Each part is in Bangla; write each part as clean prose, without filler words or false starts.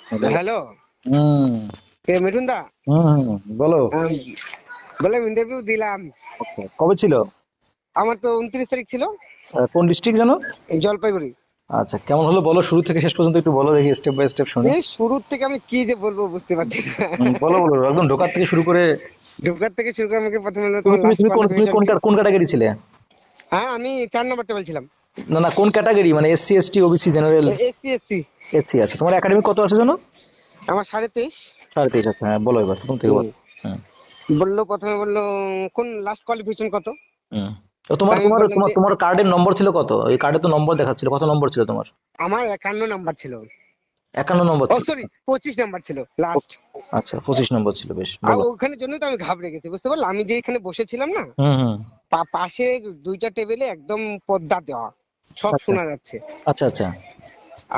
হ্যালো। হ্যালো। হুম। কে মিঠুন দা? বলো। আম, বললাম ইন্টারভিউ দিলাম। আচ্ছা, কবে ছিল? আমার তো 29 তারিখ ছিল। কোন ডিস্ট্রিক্ট জানো? জলপাইগুড়ি। আচ্ছা, কেমন হলো বলো, শুরু থেকে শেষ পর্যন্ত একটু বলো দেখি, স্টেপ বাই স্টেপ শুনি। এই শুরুর থেকে আমি কি যে বলবো বুঝতে পারছি না। বলো বলো, একদম ঢোকার থেকে শুরু করে। ঢোকার থেকে শুরু করে আমাকে প্রথমে হলো তুমি তোমার তুমি লাস্ট তুমি কোন তুমি কোয়ালিফিকেশন কোন কি? কোন ক্যাটাগরি ছিলে? হ্যাঁ, আমি 4 নম্বর টেবিল ছিলাম। না না, কোন ক্যাটাগরি, মানে SC ST OBC general? SC SC. SC. আচ্ছা, তোমার একাডেমি কত আছে জানো? আমার 23.5। 23.5। আচ্ছা, হ্যাঁ বলো, এবার প্রথম থেকে হুম। বলো। হুম। বললো প্রথমে বললো কোন লাস্ট কোয়ালিফিকেশন কত? হুম। তো তা তোমার আমি তোমার বললাম তোমার যে তোমার কার্ডের নম্বর ছিল কত? ওই কার্ডে তো নম্বর দেখাচ্ছিল, কত নম্বর ছিল তোমার? আমার 51 নাম্বার ছিল। 51 নম্বর ও ছিল। সরি, 25 নাম্বার ছিল লাস্ট। আচ্ছা, 25 নম্বর ছিল, বেশ আর বলো। ওখানের জন্যই তো আমি ঘাবড়ে গেছি, বুঝতে পারলাম। আমি যে এখানে বসেছিলাম না, হুম হুম। পাশে দুইটা টেবিলে একদম পর্দা দেওয়া, সব আচ্ছা শোনা যাচ্ছে। আচ্ছা। আচ্ছা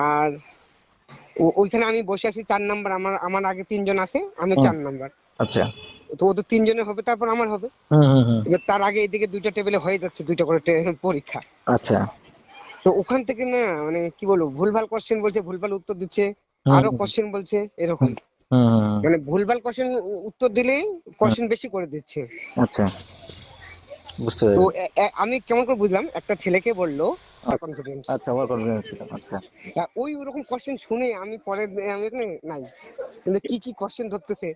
আর ওইখানে আমি বসে আছি 4 নাম্বার, আমার আমার আগে 3 জন আছে, আমি হুম। 4 নাম্বার। আচ্ছা। তো ওদের 3 জনের হবে, তারপর আমার হবে। হুম হুম হুম। এবার তার আগে এদিকে দুইটা টেবিলে হয়ে যাচ্ছে দুইটা করে পরীক্ষা। আচ্ছা। তো ওখান থেকে না, মানে কি বলবো, ভুলভাল কোশ্চেন বলছে, ভুলভাল উত্তর দিচ্ছে। হুম আরো হুম কোশ্চেন বলছে এরকম। হুম হুম হুম। মানে ভুলভাল কোশ্চেন উত্তর দিলেই হুম। কোশ্চেন বেশি করে দিচ্ছে। আচ্ছা, বুঝতে তো পেরেছি। আমি কেমন করে বুঝলাম, একটা ছেলেকে বললো আচ্ছা কনফিডেন্স। আচ্ছা, আমার কনফিডেন্স ছিল। আচ্ছা। ওই ওরকম কোশ্চেন শুনে আমি পরে, আমি এখানে নাই, কিন্তু কি কি কোশ্চেন ধরতেছে।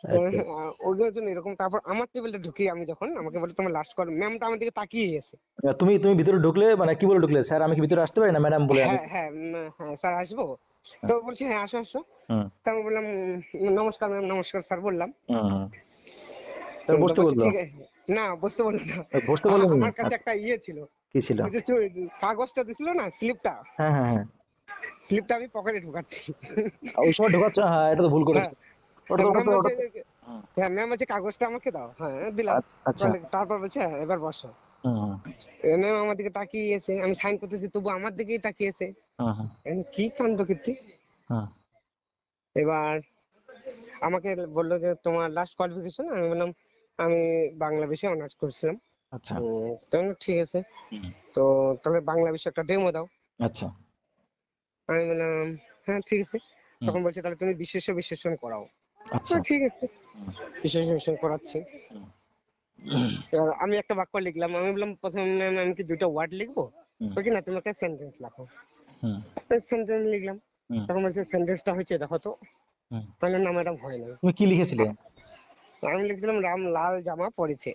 আচ্ছা আচ্ছা। ওদের জন্য এরকম। তারপর আমার টেবিলটা ঢুকি আমি, যখন আমাকে বলে তোমার লাস্ট কল, ম্যামটা আমার দিকে তাকিয়ে গেছে। তুমি তুমি ভিতরে ঢুকলে মানে কি বলে ঢুকলে, স্যার আমি কি ভিতরে আসতে পারি না ম্যাডাম বলে আমি? হ্যাঁ হ্যাঁ, হ্যাঁ স্যার আসবো। তো বলছি হ্যাঁ আসো আসো। হুম তা আমি বললাম নমস্কার ম্যাম, নমস্কার স্যার বললাম। হুম হুম। তারপর তো বসতে বলছে বললো? ঠিক আছে। না, বুঝতে বললো না। বসতে বলেনি? আমার কাছে আচ্ছা। একটা ইয়ে ছিল, কি ছিল? ওই যে কাগজটা দিছিল না, স্লিপটা। হ্যাঁ হ্যাঁ হ্যাঁ। স্লিপটা আমি পকেটে ঢুকাচ্ছি। ওই সময় ঢোকাচ্ছ? হ্যাঁ, এটা তো ভুল হ্যাঁ। করেছো। ওটা তো ওটা ম্যাম তো বলছে ওটা তো হুম। হ্যাঁ, ম্যাম বলছে কাগজটা আমাকে দাও, হ্যাঁ দিলাম। আচ্ছা আচ্ছা। বলে তারপর বলছে হ্যাঁ এবার বসো। হুম হুম ম্যাম আমার দিকে তাকিয়েছে, আমি সাইন করতেছি তবু আমার দিকেই তাকিয়েছে। হুম হুম আমি কি কাণ্ড কীর্তি। হুম। এবার আমাকে বললো যে তোমার লাস্ট কোয়ালিফিকেশন, আমি বললাম আমি বাংলা বিষয়ে অনার্স করছিলাম। আচ্ছা। তো আমি বললাম, ঠিক আছে। হুম। তো তাহলে বাংলা বিষয়ে একটা ডেমো দাও। আচ্ছা। আমি বললাম হ্যাঁ ঠিক আছে। হুম। তখন বলছে তাহলে তুমি বিশেষ্য বিশ্লেষণ করাও। আচ্ছা। ঠিক আছে, হুম বিশেষ্য বিশ্লেষণ করাচ্ছি। হুম এবার আমি একটা বাক্য লিখলাম, আমি বললাম প্রথমে ম্যাম আমি কি দুইটা ওয়ার্ড লিখবো? হুম বলছি না, তুমি একটা সেন্টেন্স লেখো। হুম সেন্টেন্স লিখলাম। হুম তখন বলছে সেন্টেন্সটা হয়েছে দেখো তো। হুম। মানে না ম্যাডাম হয় নাই। তুমি কি লিখেছিলে? আমি লিখছিলাম রাম লাল জামা পরেছে।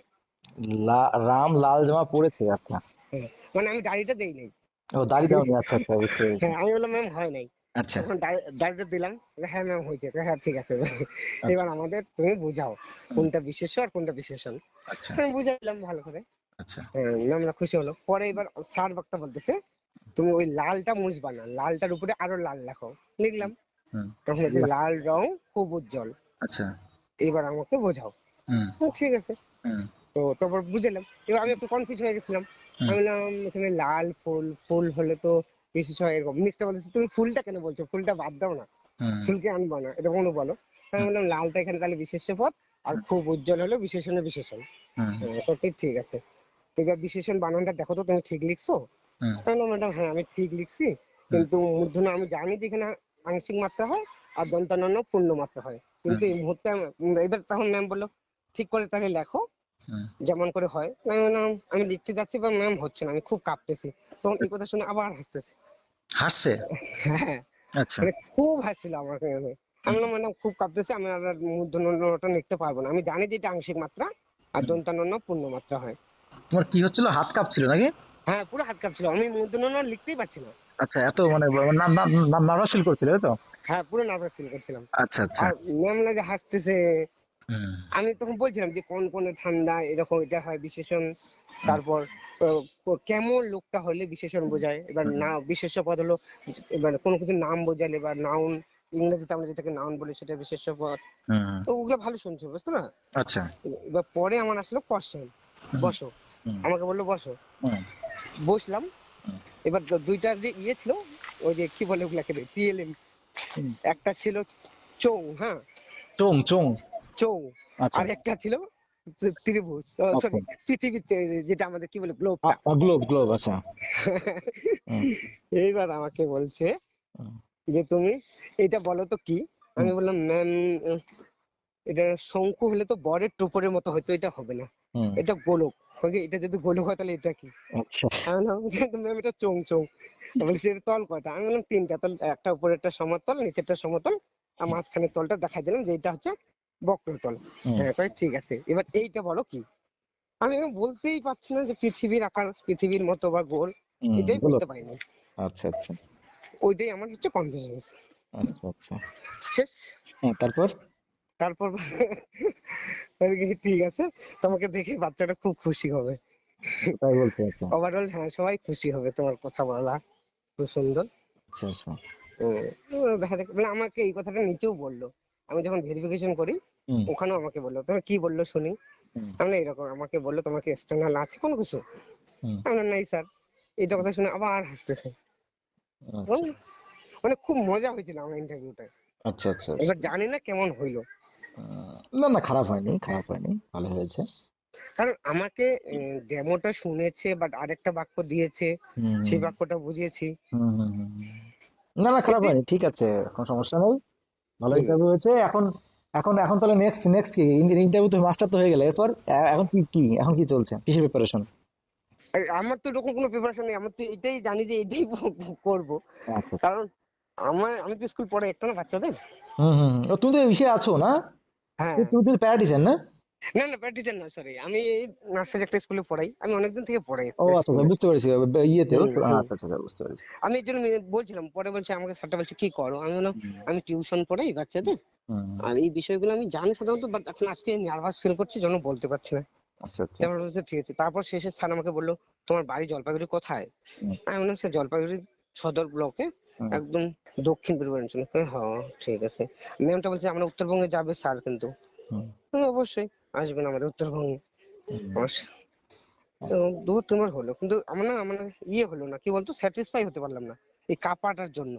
রাম লাল জামা পরেছে। আচ্ছা। হ্যাঁ, মানে আমি গাড়িটা দেই নাই। ও, দাড়ি দাও নি? আচ্ছা আচ্ছা, বুঝতে পেরেছি। হ্যাঁ, আমি বললাম ম্যাম হয় নাই। আচ্ছা তখন গাড়িটা দিলাম। হ্যাঁ ম্যাম হয়েছে। হ্যাঁ ঠিক আছে। আচ্ছা এবার আমাদের তুমি বুঝাও হুম, কোনটা বিশেষ্য আর কোনটা বিশেষণ। আচ্ছা আমি বুঝাইলাম ভালো করে। আচ্ছা। ম্যামরা খুশি হলো। পরে এবার স্যার বক্তা বলতেছে তুমি ওই লালটা মুছবা না, লালটার উপরে আরো লাল লেখো। লিখলাম। হুম। তখন বলছে লাল রং খুব উজ্জ্বল, আচ্ছা। এবার আমাকে বোঝাও। হুম ঠিক আছে। হুম তো তারপর বুঝালাম। এবার আমি একটু কনফিউজ হয়ে গেছিলাম। হুম আমি বললাম এখানে লাল ফুল, ফুল হলে তো বিশেষ হয় এরকম। মিনিস্টার বলতেছে তুমি ফুলটা কেন বলছো, ফুলটা বাদ দাও না, হুম ফুলকে আনবা না, এটা কোনো বলো। আমি হুম বললাম লালটা এখানে তাহলে বিশেষ্য পদ, আর হুম খুব উজ্জ্বল হলো বিশেষণের বিশেষণ। হুম তো ঠিক আছে। তো এবার বিশেষণ বানানটা দেখো তো তুমি ঠিক লিখছো? হুম আমি বললাম ম্যাডাম হ্যাঁ আমি ঠিক লিখছি, হুম কিন্তু মূর্ধন্য আমি জানি যে এখানে আংশিক মাত্রা হয় আর দন্তান্ন পূর্ণ মাত্রা হয়, হুম কিন্তু এই মুহূর্তে এবার তখন ম্যাম বললো ঠিক করে তাহলে লেখো হুম। যেমন করে হয়। আমি বললাম আমি লিখতে যাচ্ছি বা ম্যাম হচ্ছে না, আমি খুব কাঁপতেছি। তখন এই কথা শুনে আবার হাসতেছে। হাসছে? হ্যাঁ, আচ্ছা। মানে খুব হাসছিল আমার কাছে। আমি হুম। বললাম ম্যাডাম খুব কাঁপতেছে, আমি আর মূর্ধন্যটা লিখতে পারবো না, আমি জানি যে এটা আংশিক মাত্রা আর হুম। দন্তান্ন পূর্ণ মাত্রা হয়। তোমার কি হচ্ছিল, হাত কাঁপছিল নাকি? হ্যাঁ পুরো হাত কাঁপছিল, আমি মূর্ধন্য লিখতেই পারছি না। আচ্ছা, এত মানে নার্ভাস ফিল করছিলে, তাই তো? হ্যাঁ পুরো নার্ভাস ফিল করছিলাম। আচ্ছা আচ্ছা। আর ম্যাম না যে হাসতেছে। হুম আমি তখন বলছিলাম যে কোন কোন ঠান্ডা এরকম এটা হয় বিশেষণ। হুম তারপর কেমন লোকটা হলে বিশেষণ বোঝায়। এবার হুম না বিশেষ্য পদ হলো এবার কোনো কিছু নাম বোঝালে বা নাউন, ইংরেজিতে আমরা যেটাকে নাউন বলি সেটা বিশেষ্য পদ। হুম। তো ওগুলো ভালো শুনছো বুঝতো না। আচ্ছা। এবার পরে আমার আসলো কোশ্চেন, হুম বসো। হুম আমাকে বললো বসো। হুম বসলাম। হুম এবার দুইটা যে ইয়ে ছিল, ওই যে কি বলে ওগুলাকে, পিএলএম। হুম। একটা ছিল চৌ, হ্যাঁ চোং চোং। চৌ। আচ্ছা। আর একটা ছিল ত্রিভুজ, ওকে। সরি পৃথিবীতে, যেটা আমাদের কি বলে গ্লোবটা। গ্লোব গ্লোব, আচ্ছা। হুম এইবার আমাকে বলছে হুম যে তুমি এটা বলো তো কি। হুম আমি বললাম ম্যাম, এটা শঙ্কু হলে তো বরের টোপরের মতো, হয়তো এটা হবে না, হুম। এটা গোলক। ওকে, এটা যদি গোলক হয় তাহলে এটা কি? আচ্ছা। আমি বললাম কিন্তু ম্যাম এটা চোং চোং। বলছি এর তল কয়টা? আমি বললাম তিনটা তল, একটা উপরেরটা সমতল, নিচেরটা সমতল, আর মাঝখানের তলটা দেখাই দিলাম যে এটা হচ্ছে বক্রতল। হুম হ্যাঁ, কয় ঠিক আছে, এবার এইটা বলো কি। আমি এখন বলতেই পারছি না যে পৃথিবীর আকার পৃথিবীর মতো বা গোল, হুম। এটাই বলো। বলতে পারিনি। আচ্ছা আচ্ছা ওইটাই আমার হচ্ছে কনফিউশন। আচ্ছা আচ্ছা। শেষ। হ্যাঁ, তারপর? তারপর আমি কি ঠিক আছে, তোমাকে দেখে বাচ্চাটা খুব খুশি হবে। তাই বলতে আচ্ছা। ওভারঅল হ্যাঁ, সবাই খুশি হবে তোমার কথা বলা, খুব সুন্দর। আচ্ছা আচ্ছা। দেখা যাক, মানে আমাকে এই কথাটা নিচেও বললো, আমি যখন ভেরিফিকেশন করি হুম ওখানেও আমাকে বললো, তুমি কি বললো শুনি। হুম আমি বললাম, এরকম আমাকে বললো তোমাকে এক্সটার্নাল আছে কোনো কিছু। হুম। আমি বললাম, নাই স্যার। এটা কথা শুনে আবার হাসতেছে। এবং আচ্ছা মানে খুব মজা হয়েছিল আমার ইন্টারভিউটা। আচ্ছা আচ্ছা এবার আচ্ছা। জানি না কেমন হইলো। না না, খারাপ হয়নি, খারাপ হয়নি, ভালো হয়েছে। কারণ আমাকে ডেমোটা শুনেছে, বাট আরেকটা বাক্য দিয়েছে, হুম সেই বাক্যটা বুঝিয়েছি। হুম হুম হুম হুম। না না, খারাপ এতে হয়নি, ঠিক আছে, কোনো সমস্যা নেই। ভালো হম ইন্টারভিউ হয়েছে। এখন এখন এখন তাহলে নেক্সট নেক্সট কি? ইন্টারভিউ তো মাস্টার তো হয়ে গেলে, এরপর এখন কি কি এখন কি চলছে, কিসের প্রিপারেশন? আর আমার তো এরকম কোনো প্রিপারেশন নেই, আমার তো এটাই জানি যে এটাই করবো। আচ্ছা আচ্ছা। কারণ আমি তো স্কুল পড়াই একটা না বাচ্চাদের। হুম হুম হুম। ও, তুমি তো এই বিষয়ে আছো না? হ্যাঁ। তুমি তো প্যারা টিচার না? না না, টিচার না, সরি, আমি নার্সারি একটা স্কুলে পড়াই, আমি অনেকদিন থেকে পড়াই ও একটা আচ্ছা আচ্ছা, স্কুলে। বুঝতে পেরেছি। ইয়েতে হুম বুঝতে হুম। আচ্ছা আচ্ছা আচ্ছা, বুঝতে পেরেছি। আমি এই জন্য বলছিলাম, পরে বলছে, আমাকে স্যারটা বলছে কি করো, আমি বললাম হুম আমি টিউশন পড়াই বাচ্চাদের। হুম। আর এই বিষয়গুলো আমি জানি সাধারণত, বাট এখন আজকে নার্ভাস ফিল করছি, জন্য বলতে পারছি না। আচ্ছা আচ্ছা। তারপর বলছে ঠিক আছে, তারপর শেষে স্যার আমাকে বললো তোমার বাড়ি জলপাইগুড়ি কোথায়। হুম আমি বললাম স্যার জলপাইগুড়ি সদর ব্লকে, হুম একদম দক্ষিণ পূর্বাঞ্চল। হ্যাঁ ঠিক আছে। ম্যামটা বলছে আমরা উত্তরবঙ্গে যাবে স্যার কিন্তু। হুম অবশ্যই আসবেন আমাদের উত্তরবঙ্গে। হুম। আমার তো দূর তোমার হলো, কিন্তু আমার না আমার না ইয়ে হলো না, কি বলতো, স্যাটিসফাই হতে পারলাম না এই কাপাটার জন্য।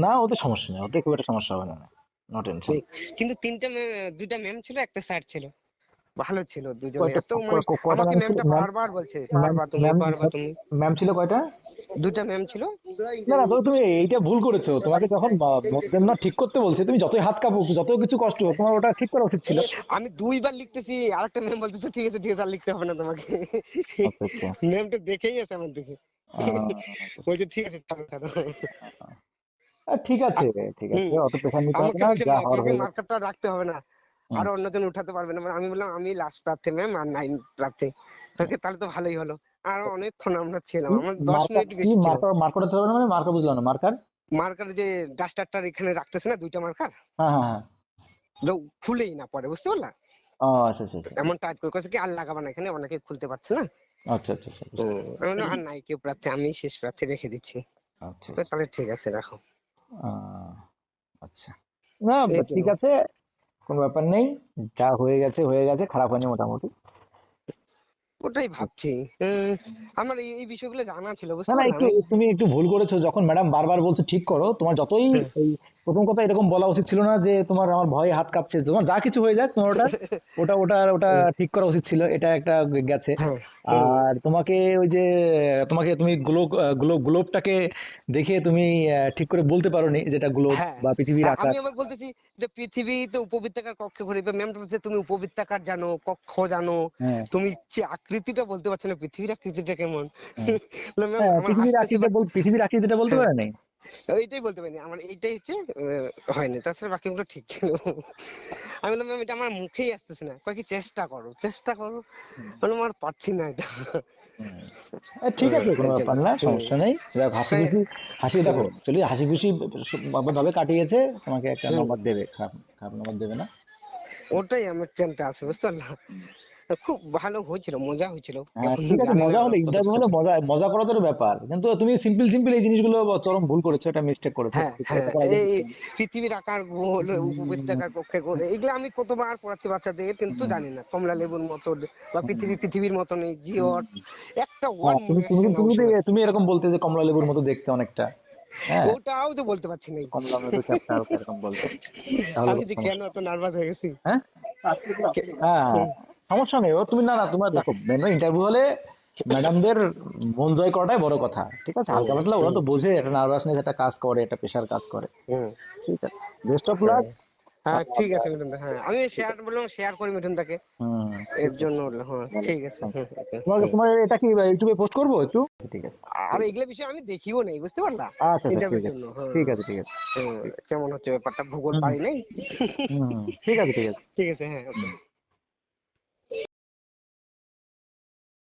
না, ওতে সমস্যা নেই, ওতে খুব একটা সমস্যা হবে না। No tension. কিন্তু দুইটা ম্যাম ছিল, একটা স্যার ছিল, ভালো ছিল দুজনে, কয়টা এত মানে কয়টা আমাকে ম্যাম ছিল? ম্যামটা ম্যাম বারবার বলছে পারবা তুমি ম্যাম পারবা তুমি। ম্যাম ছিল কয়টা? দুইটা ম্যাম ছিল। না না, তুমি এইটা ভুল করেছো। তোমাকে যখন না ঠিক করতে বলছে, তুমি যতই হাত কাঁপুক, যত কিছু কষ্ট হোক, তোমার ওটা ঠিক করা উচিত ছিল। আমি দুইবার লিখতেছি, আরেকটা ম্যাম বলতেছে ঠিক আছে ঠিক আছে, আর লিখতে হবে না তোমাকে। আচ্ছা আচ্ছা। ম্যামটা দেখেই আছে আমার দিকে। আচ্ছা আচ্ছা। বলছে ঠিক আছে ছাড়ো ছাড়ো। ঠিক আছে, আ- ঠিক আছে, হুম অত প্রেশার নিতে হবে আমাকে না, বলছে যা না হওয়ার তোমাকে হয়ে গেছে। মার্কআপটা রাখতে হবে না, হুম। আরো অন্যজন উঠাতে পারবে না। আমি বললাম আমি লাস্ট প্রার্থী ম্যাম, আর 9 প্রার্থী। তোকে তাহলে তো ভালোই হলো। আর অনেকক্ষণ আমরা ছিলাম, আমার 10 মিনিট কি বেশি ছিল। মার্কার মার্কার হতে হবে না, মানে মার্কার বুঝলাম না, মার্কার? মার্কার যে ডাস্টারটার এখানে রাখতেছে না দুইটা মার্কার, হ্যাঁ হ্যাঁ হ্যাঁ। খুলেই না পরে, বুঝতে পারলা। ও আচ্ছা আচ্ছা আচ্ছা এমন টাইট করে কয়েছে কি আর লাগাবা না, এখানে অনেকে খুলতে পারছে না। আচ্ছা আচ্ছা আচ্ছা, বুঝতে আমি বললাম, আর নাই কেউ প্রার্থী, আমি শেষ প্রার্থী রেখে দিচ্ছি। আচ্ছা তো আচ্ছা। তাহলে ঠিক আছে রাখো। আহ, আচ্ছা। না, এই তো, ঠিক আছে, কোনো ব্যাপার নেই। যা হয়ে গেছে হয়ে গেছে, খারাপ হয়নি মোটামুটি। ওটাই ভাবছি। আমার এই এই বিষয়গুলো জানা ছিল, না বুঝতে না, পারলাম একটু আমি। তুমি একটু ভুল করেছো, যখন ম্যাডাম বারবার বলছে ঠিক করো, তোমার যতই হ্যাঁ এই প্রথম কথা এরকম বলা উচিত ছিল না যে তোমার আমার ভয়ে হাত কাঁপছে, তোমার যা কিছু হয়ে যাক, তোমার ওটা ওটা ওটা ওটা ঠিক করা উচিত ছিল, এটা একটা গেছে। হ্যাঁ। হুম। আর তোমাকে ওই যে তুমি গ্লোবটাকে দেখে তুমি ঠিক করে বলতে পারোনি যেটা গ্লোব হ্যাঁ, বা পৃথিবীর আমি আকার। আবার বলতেছি যে পৃথিবীতে উপবৃত্তাকার কক্ষে ঘুরে, ম্যাম বলছে তুমি উপবৃত্তাকার জানো, কক্ষ জানো, হ্যাঁ তুমি যে আকৃতিটা বলতে পারছো না, পৃথিবীর আকৃতিটা কেমন। হ্যাঁ বললাম, ম্যাম হ্যাঁ, আমার হাসতেছে বাট পৃথিবীর আকৃতিটা বলতে হ্যাঁ, পারে নাই। এইটাই বলতে পারিনি, আমার এইটাই হচ্ছে হয়নি, তাছাড়া বাকিগুলো ঠিক ছিল। আমি বললাম ম্যাম এটা আমার মুখেই আসতেছে না, কয় কি চেষ্টা করো চেষ্টা করো। বললাম আর পারছি না এটা। হুম, আচ্ছা, আচ্ছা। ঠিক আছে, কোনো এর জন্য ব্যাপার না, সমস্যা নেই। যাক, হাসি তাই। খুশি, দেখো হুম চলি হাসি খুশি ভাবে কাটিয়েছে, তোমাকে একটা হুম। নম্বর দেবে, খারাপ খারাপ নম্বর দেবে না। ওটাই আমার চিন্তা আছে, বুঝতে পারলাম। খুব ভালো হয়েছিল, মজা হয়েছিল। হ্যাঁ, এখন ঠিক আছে, জানি না মজা হলো, ইন্টারভিউ কতদূর। হলো, মজা মজা করা তো ব্যাপার, কিন্তু তুমি সিম্পল সিম্পল এই জিনিসগুলো চরম ভুল করেছো, এটা মিস্টেক করেছো, হ্যাঁ এটা হ্যাঁ, করা একদম এই ঠিক না। পৃথিবীর আকার গোল, উম, উপবৃত্তাকার কক্ষে গোল, এগুলো আমি কতবার পড়াচ্ছি বাচ্চাদের, কিন্তু উম, জানি না কমলা লেবুর মতো বা উম, পৃথিবীর মতো নেই, উম, জিওট, একটা হ্যাঁ, ওয়ার্ড মনে তুমি আসছে না তুমি ওই যদি সময়। তুমি এরকম বলতে যে কমলা লেবুর মতো দেখতে অনেকটা। হ্যাঁ, ওটাও তো বলতে পারছি না। কমলা লেবু চ্যাপ্টা হালকা এরকম বলতে, তাহলে আমি কোনো যে কেন সমস্যা এত নার্ভাস হয়ে গেছি। নেই। হ্যাঁ হ্যাঁ, হুম, সমস্যা নেই। ও তুমি না না, তোমার দেখো, ইন্টারভিউ হলে ম্যাডামদের মন জয় করাটাই বড় কথা, ঠিক আছে? হালকা পাতলা ওরা তো বোঝে একটা নার্ভাসনেস, একটা কাজ করে, একটা প্রেশার কাজ করে। হুম। ঠিক আছে, বেস্ট অফ লাক। হ্যাঁ হ্যাঁ ঠিক আছে মিঠুন দা, হ্যাঁ আমি শেয়ার বললাম, শেয়ার করি মিঠুন দাকে, হুম, এর ঠিক আছে, জন্য বললাম। হ্যাঁ ভালো। ঠিক আছে। Thank you. হুম হুম তোমাকে হুম। তোমার এটা কি ইউটিউবে পোস্ট করবো একটু? ঠিক আছে, আর এগুলো বিষয়ে আমি দেখিও নেই, বুঝতে পারলা, আচ্ছা আচ্ছা, ঠিক ইন্টারভিউর আছে, জন্য। হ্যাঁ ঠিক আছে, ঠিক আছে, হুম, ঠিক আছে। কেমন হচ্ছে ব্যাপারটা, ভূগোল হুম পারি নাই। হুম হুম, ঠিক আছে, ঠিক আছে। ঠিক আছে, হ্যাঁ হুম। ওকে।